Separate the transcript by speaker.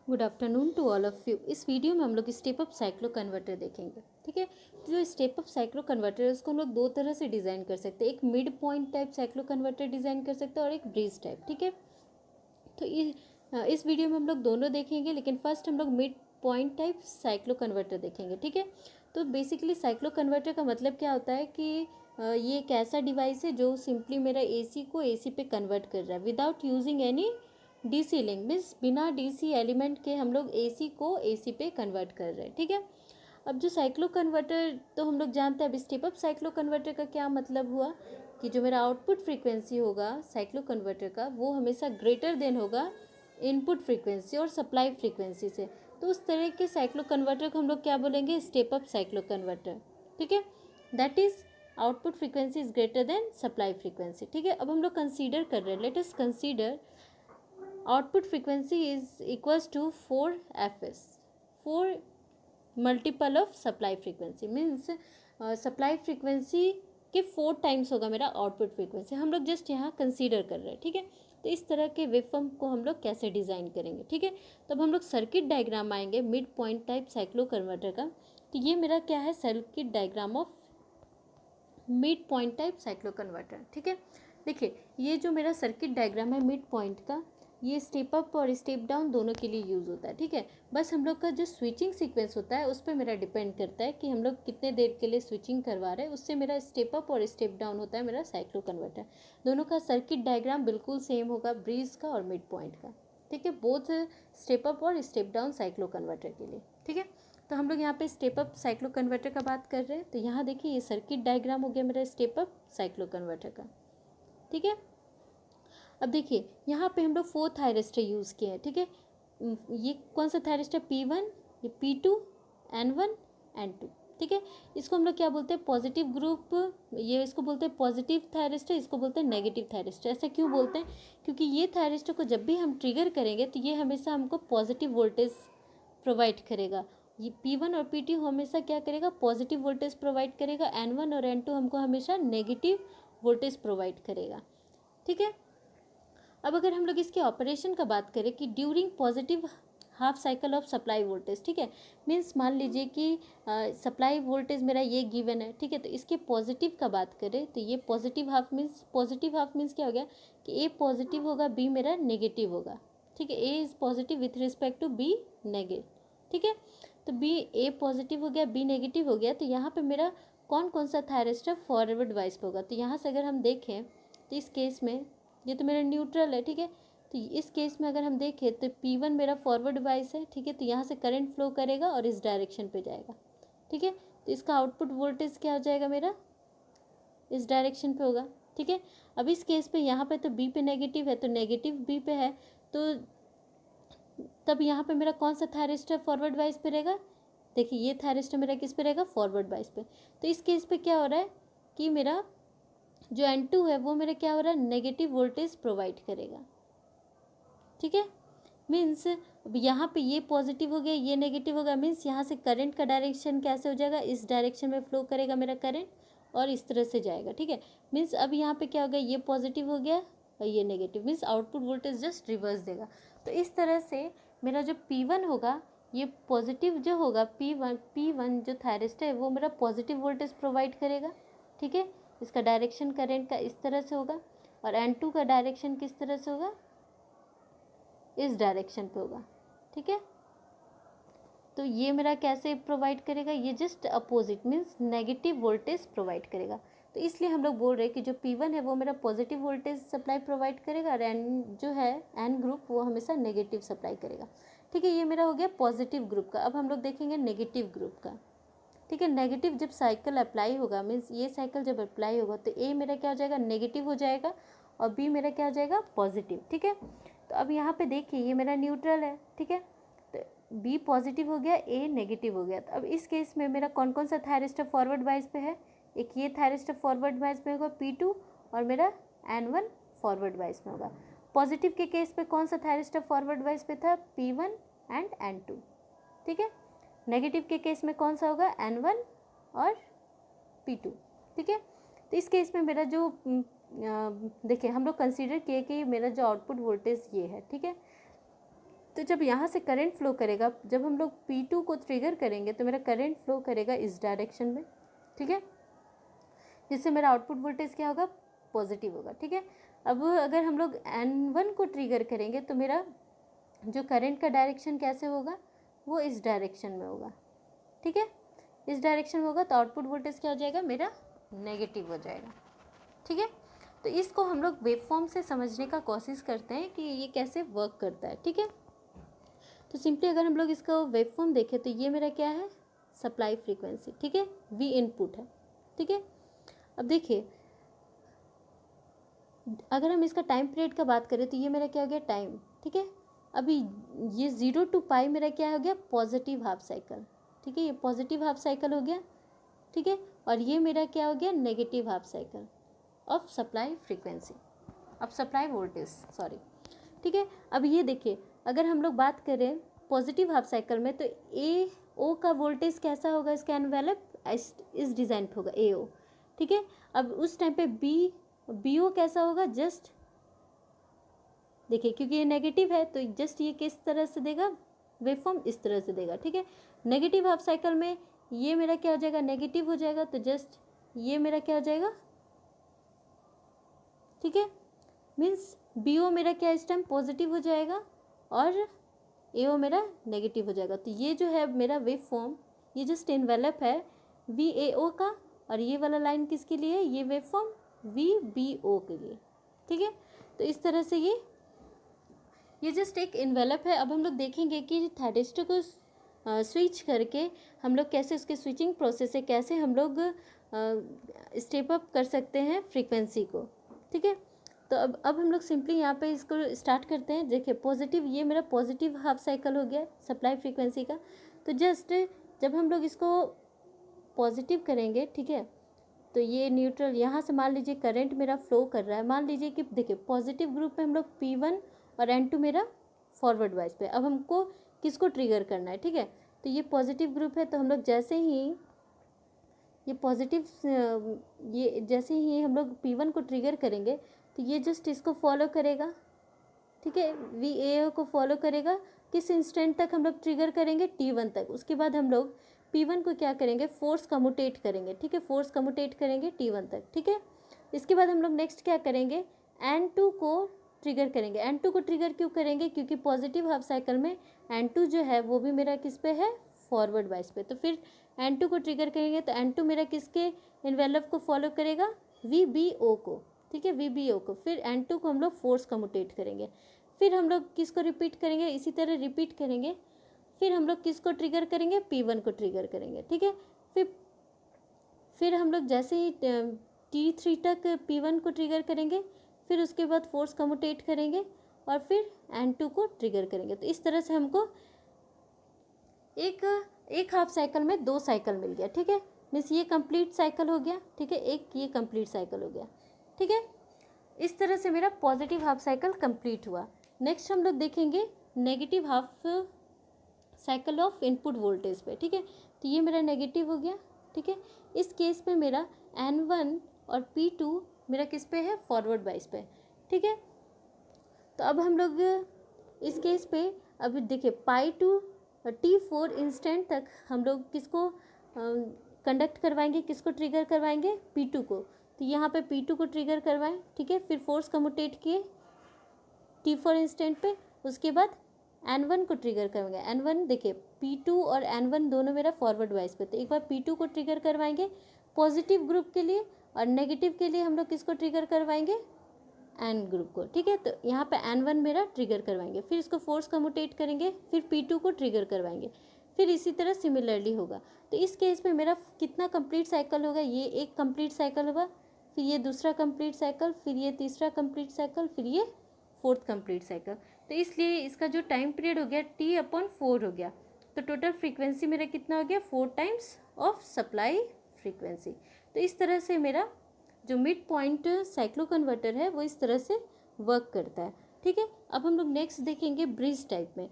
Speaker 1: Good afternoon to all of you. इस video में हम लोग स्टेप अप साइक्लो कन्वर्टर देखेंगे। ठीक है, तो जो स्टेप अप साइक्लो कन्वर्टर है उसको हम लोग दो तरह से डिज़ाइन कर सकते हैं। एक mid point type cyclo converter design कर सकते हैं और एक ब्रीज टाइप। ठीक है, तो इस वीडियो में हम लोग दोनों देखेंगे, लेकिन फर्स्ट हम लोग mid point type cyclo converter देखेंगे। ठीक है, तो बेसिकली साइक्लो कन्वर्टर का मतलब क्या होता है कि ये एक ऐसा डिवाइस है जो सिंपली मेरा एसी को एसी पे कन्वर्ट कर रहा है without using any DC link. Means बिना डीसी एलिमेंट के हम लोग एसी को एसी पे कन्वर्ट कर रहे हैं। ठीक है, अब जो साइक्लो कन्वर्टर तो हम लोग जानते हैं। अब स्टेप अप साइक्लो कन्वर्टर का क्या मतलब हुआ कि जो मेरा आउटपुट फ्रीक्वेंसी होगा साइक्लो कन्वर्टर का वो हमेशा ग्रेटर देन होगा इनपुट फ्रीक्वेंसी और सप्लाई फ्रीक्वेंसी से। तो उस तरह के साइक्लो कन्वर्टर को हम लोग क्या बोलेंगे? Step up cycloconverter. ठीक है, that is output frequency is greater than supply frequency. ठीक है, अब हम लोग कंसीडर कर रहे हैं, let us consider output frequency is equals to 4 fs, 4 multiple of supply frequency. Means supply frequency के 4 टाइम्स होगा मेरा आउटपुट फ्रीक्वेंसी। हम लोग जस्ट यहाँ कंसीडर कर रहे हैं। ठीक है, तो इस तरह के वेवफॉर्म को हम लोग कैसे डिज़ाइन करेंगे? ठीक है, तब हम लोग सर्किट डायग्राम आएंगे mid point type cyclo converter का। तो ये मेरा क्या है? Circuit diagram of mid point type cyclo converter. ठीक है, देखिए ये जो मेरा सर्किट डायग्राम है मिड पॉइंट का, ये स्टेप अप और स्टेप डाउन दोनों के लिए यूज़ होता है। ठीक है, बस हम लोग का जो स्विचिंग सीक्वेंस होता है उस पर मेरा डिपेंड करता है कि हम लोग कितने देर के लिए स्विचिंग करवा रहे हैं, उससे मेरा स्टेप अप और स्टेप डाउन होता है मेरा साइक्लो कन्वर्टर। दोनों का सर्किट डायग्राम बिल्कुल सेम होगा, ब्रीज का और मिड पॉइंट का। ठीक है, बोथ स्टेप अप और स्टेप डाउन साइक्लो कन्वर्टर के लिए। ठीक है, तो हम लोग यहाँ पे स्टेप अप साइक्लो कन्वर्टर का बात कर रहे हैं। तो यहाँ देखिए ये सर्किट डायग्राम हो गया मेरा स्टेप अप साइक्लो कन्वर्टर का। ठीक है, अब देखिए यहाँ पे हम लोग 4 थायरिस्टर यूज़ किए हैं। ठीक है, ये कौन सा थायरिस्टर? P1, ये P2, N1, N2। ठीक है, इसको हम लोग क्या बोलते हैं? Positive group. ये इसको बोलते हैं पॉजिटिव थायरिस्टर, इसको बोलते हैं नेगेटिव थायरिस्टर। ऐसा क्यों बोलते हैं? क्योंकि ये थायरिस्टर को जब भी हम ट्रिगर करेंगे तो ये हमेशा हमको पॉजिटिव वोल्टेज प्रोवाइड करेगा। ये P1 और P2 हमेशा क्या करेगा? पॉजिटिव वोल्टेज प्रोवाइड करेगा। N1 और N2 हमको हमेशा नेगेटिव वोल्टेज प्रोवाइड करेगा। ठीक है, अब अगर हम लोग इसके ऑपरेशन का बात करें कि during positive half cycle of supply voltage. ठीक है, मीन्स मान लीजिए कि सप्लाई वोल्टेज मेरा ये गिवन है। ठीक है, तो इसके पॉजिटिव का बात करें तो ये पॉजिटिव हाफ मीन्स क्या हो गया कि ए पॉजिटिव होगा, बी मेरा नेगेटिव होगा। ठीक है, A is positive with respect to B negative. ठीक है, तो बी ए पॉजिटिव हो गया, बी नेगेटिव हो गया, तो यहाँ पे मेरा कौन कौन सा थायरिस्टर फॉरवर्ड वाइज पे होगा? तो यहाँ से अगर हम देखें तो इस केस में ये तो मेरा न्यूट्रल है। ठीक है, तो इस केस में अगर हम देखें तो P1 मेरा फॉरवर्ड वाइज है। ठीक है, तो यहाँ से करंट फ्लो करेगा और इस डायरेक्शन पे जाएगा। ठीक है, तो इसका आउटपुट वोल्टेज क्या हो जाएगा? मेरा इस डायरेक्शन पे होगा। ठीक है, अब इस केस पे यहाँ पे तो B पे नेगेटिव है, तो नेगेटिव B पे है, तो तब यहाँ पे मेरा कौन सा थायरिस्टर फॉरवर्ड वाइज पे रहेगा? देखिए ये थायरिस्टर मेरा किस पे रहेगा? फॉरवर्ड वाइज पे। तो इस केस पे क्या हो रहा है कि मेरा जो N2 है वो मेरा क्या हो रहा है? नेगेटिव वोल्टेज प्रोवाइड करेगा। ठीक है, मीन्स अब यहाँ पे ये पॉजिटिव हो गया, ये नेगेटिव हो गया, मीन्स यहाँ से करंट का डायरेक्शन कैसे हो जाएगा? इस डायरेक्शन में फ्लो करेगा मेरा करंट और इस तरह से जाएगा। ठीक है, मीन्स अब यहाँ पे क्या हो गया? ये पॉजिटिव हो गया और ये negative, means output voltage just reverse देगा। तो इस तरह से मेरा जो P1 होगा ये पॉजिटिव जो होगा, P1 जो थायरिस्टर है वो मेरा पॉजिटिव वोल्टेज प्रोवाइड करेगा। ठीक है, इसका डायरेक्शन करंट का इस तरह से होगा और N2 का डायरेक्शन किस तरह से होगा? इस डायरेक्शन पे होगा। ठीक है, तो ये मेरा कैसे प्रोवाइड करेगा? ये just opposite means negative voltage provide करेगा। तो इसलिए हम लोग बोल रहे हैं कि जो P1 है वो मेरा पॉजिटिव वोल्टेज सप्लाई प्रोवाइड करेगा और N जो है N ग्रुप वो हमेशा नेगेटिव सप्लाई करेगा। ठीक है, ये मेरा हो गया पॉजिटिव ग्रुप का। अब हम लोग देखेंगे नेगेटिव ग्रुप का। ठीक है, नेगेटिव जब साइकिल अप्लाई होगा, मीन्स ये साइकिल जब अप्लाई होगा तो ए मेरा क्या हो जाएगा? नेगेटिव हो जाएगा और बी मेरा क्या हो जाएगा? पॉजिटिव। ठीक है, तो अब यहाँ पे देखिए ये मेरा न्यूट्रल है। ठीक है, तो बी पॉजिटिव हो गया, ए नेगेटिव हो गया। तो अब इस केस में मेरा कौन कौन सा थायरिस्टर फॉरवर्ड वाइज पे है? एक ये थायरिस्टर फॉरवर्ड वाइज पे होगा P2 और मेरा N1 फॉरवर्ड वाइज में होगा। पॉजिटिव के केस पे कौन सा थायरिस्टर फॉरवर्ड वाइज पे था? P1 and N2। ठीक है, नेगेटिव के केस में कौन सा होगा? N1 और P2। ठीक है, तो इस केस में मेरा जो देखिए हम लोग कंसीडर किए कि मेरा जो आउटपुट वोल्टेज ये है। ठीक है, तो जब यहाँ से करंट फ्लो करेगा, जब हम लोग P2 को ट्रिगर करेंगे तो मेरा करंट फ्लो करेगा इस डायरेक्शन में, ठीक है, जिससे मेरा आउटपुट वोल्टेज क्या होगा, पॉजिटिव होगा, ठीक है। अब अगर हम लोग N1 को ट्रिगर करेंगे तो मेरा जो करंट का डायरेक्शन कैसे होगा, वो इस डायरेक्शन में होगा, ठीक है, इस डायरेक्शन में होगा, तो आउटपुट वोल्टेज क्या हो जाएगा, मेरा नेगेटिव हो जाएगा, ठीक है। तो इसको हम लोग वेव फॉर्म से समझने का कोशिश करते हैं कि ये कैसे वर्क करता है, ठीक है। तो सिंपली अगर हम लोग इसका वेव फॉर्म देखें तो ये मेरा क्या है, सप्लाई फ्रीक्वेंसी, ठीक है, V इनपुट है, ठीक है। अब देखिए अगर हम इसका टाइम पीरियड का बात करें तो ये मेरा क्या हो गया, टाइम, ठीक है। अभी ये 0 to पाई मेरा क्या हो गया, पॉजिटिव हाफ साइकिल, ठीक है, ये पॉजिटिव हाफ साइकिल हो गया, ठीक है। और ये मेरा क्या हो गया, negative half cycle of supply frequency, of supply voltage, sorry, ठीक है। अब ये देखिए अगर हम लोग बात करें पॉजिटिव हाफ साइकिल में तो ए ओ का वोल्टेज कैसा होगा, इसका एनवेलप इस डिज़ाइन पे होगा ए ओ, ठीक है। अब उस टाइम पे बी ओ कैसा होगा, जस्ट देखिए क्योंकि ये नेगेटिव है तो जस्ट ये किस तरह से देगा, वेव फॉर्म इस तरह से देगा, ठीक है। नेगेटिव हाफ साइकिल में ये मेरा क्या हो जाएगा, नेगेटिव हो जाएगा, तो जस्ट ये मेरा क्या हो जाएगा, ठीक है, मीन्स बी ओ मेरा क्या इस टाइम पॉजिटिव हो जाएगा और ए ओ मेरा नेगेटिव हो जाएगा। तो ये जो है मेरा वेव फॉर्म, ये जस्ट एनवेलप है वी ए ओ का, और ये वाला लाइन किसके लिए है, ये wave form V B O के लिए, ठीक है। तो इस तरह से ये जस्ट एक एनवेलप है। अब हम लोग देखेंगे कि थायरिस्टर को स्विच करके हम लोग कैसे उसके स्विचिंग प्रोसेस है, कैसे हम लोग स्टेप अप कर सकते हैं फ्रीक्वेंसी को, ठीक है। तो अब हम लोग सिंपली यहाँ पे इसको स्टार्ट करते हैं। देखिए पॉजिटिव, ये मेरा पॉजिटिव हाफ साइकिल हो गया सप्लाई फ्रीक्वेंसी का। तो जस्ट जब हम लोग इसको पॉजिटिव करेंगे, ठीक है, तो ये न्यूट्रल, यहाँ से मान लीजिए करंट मेरा फ्लो कर रहा है, मान लीजिए कि देखिए पॉजिटिव ग्रुप में हम लोग P1 और N2 मेरा फॉरवर्ड वाइज पे। अब हमको किसको ट्रिगर करना है, ठीक है, तो ये पॉजिटिव ग्रुप है, तो हम लोग जैसे ही ये पॉजिटिव, ये जैसे ही हम लोग P1 को ट्रिगर करेंगे तो ये जस्ट इसको फॉलो करेगा, ठीक है, VAO को फॉलो करेगा। किस इंस्टेंट तक हम लोग ट्रिगर करेंगे, T1 तक। उसके बाद हम लोग P1 को क्या करेंगे, फोर्स कम्यूटेट करेंगे, ठीक है, फोर्स कम्यूटेट करेंगे T1 तक, ठीक है। इसके बाद हम लोग नेक्स्ट क्या करेंगे, N2 को ट्रिगर करेंगे। N2 को ट्रिगर क्यों करेंगे, क्योंकि पॉजिटिव हाफ साइकिल में N2 जो है वो भी मेरा किस पे है, फॉरवर्ड वाइज पे। तो फिर N2 को ट्रिगर करेंगे तो N2 मेरा किसके इन्वेलप को फॉलो करेगा, VBO को, ठीक है, VBO को। फिर N2 को हम लोग फोर्स कम्यूटेट करेंगे। फिर हम लोग किसको रिपीट करेंगे, इसी तरह रिपीट करेंगे। फिर हम लोग किसको ट्रिगर करेंगे, P1 को ट्रिगर करेंगे, ठीक है। फिर हम लोग जैसे ही T3 तक P1 को ट्रिगर करेंगे, फिर उसके बाद फोर्स कम्यूटेट करेंगे और फिर N2 को ट्रिगर करेंगे। तो इस तरह से हमको एक हाफ साइकिल में 2 साइकिल मिल गया, ठीक है, मीन्स ये कंप्लीट साइकिल हो गया, ठीक है, एक ये कंप्लीट साइकिल हो गया, ठीक है। इस तरह से मेरा पॉजिटिव हाफ साइकिल कंप्लीट हुआ। नेक्स्ट हम लोग देखेंगे negative half cycle of input voltage पे, ठीक है। तो ये मेरा नेगेटिव हो गया, ठीक है। इस केस पे मेरा N1 और P2 मेरा किस पे है, फॉरवर्ड वाइज पे, ठीक है। तो अब हम लोग इस केस पे अब देखिए पाई टू T4 इंस्टेंट तक हम लोग किसको कंडक्ट करवाएंगे, किसको ट्रिगर करवाएंगे, P2 को। तो यहाँ पे P2 को ट्रिगर करवाएं, ठीक है। फिर फोर्स कम्यूटेट किए T4 इंस्टेंट पे, उसके बाद N1 को ट्रिगर करवाएंगे। N1 देखिए P2 और N1 दोनों मेरा फॉरवर्ड वाइज पे, तो एक बार P2 को ट्रिगर करवाएंगे पॉजिटिव ग्रुप के लिए, और नेगेटिव के लिए हम लोग किसको ट्रिगर करवाएंगे, N ग्रुप को, ठीक है। तो यहाँ पे N1 मेरा ट्रिगर करवाएंगे, फिर इसको फोर्स कम्यूटेट करेंगे, फिर P2 को ट्रिगर करवाएंगे, फिर इसी तरह सिमिलरली होगा। तो इस केस में मेरा कितना कंप्लीट साइकिल होगा, ये एक कंप्लीट साइकिल होगा, फिर ये दूसरा कंप्लीट साइकिल, फिर ये तीसरा कंप्लीट साइकिल, फिर ये फोर्थ कंप्लीट साइकिल। तो इसलिए इसका जो टाइम पीरियड हो गया T/4 हो गया। तो टोटल फ्रीक्वेंसी मेरा कितना हो गया, 4 टाइम्स ऑफ सप्लाई फ्रीक्वेंसी। तो इस तरह से मेरा जो मिड पॉइंट साइक्लो कन्वर्टर है वो इस तरह से वर्क करता है, ठीक है। अब हम लोग नेक्स्ट देखेंगे ब्रिज टाइप में।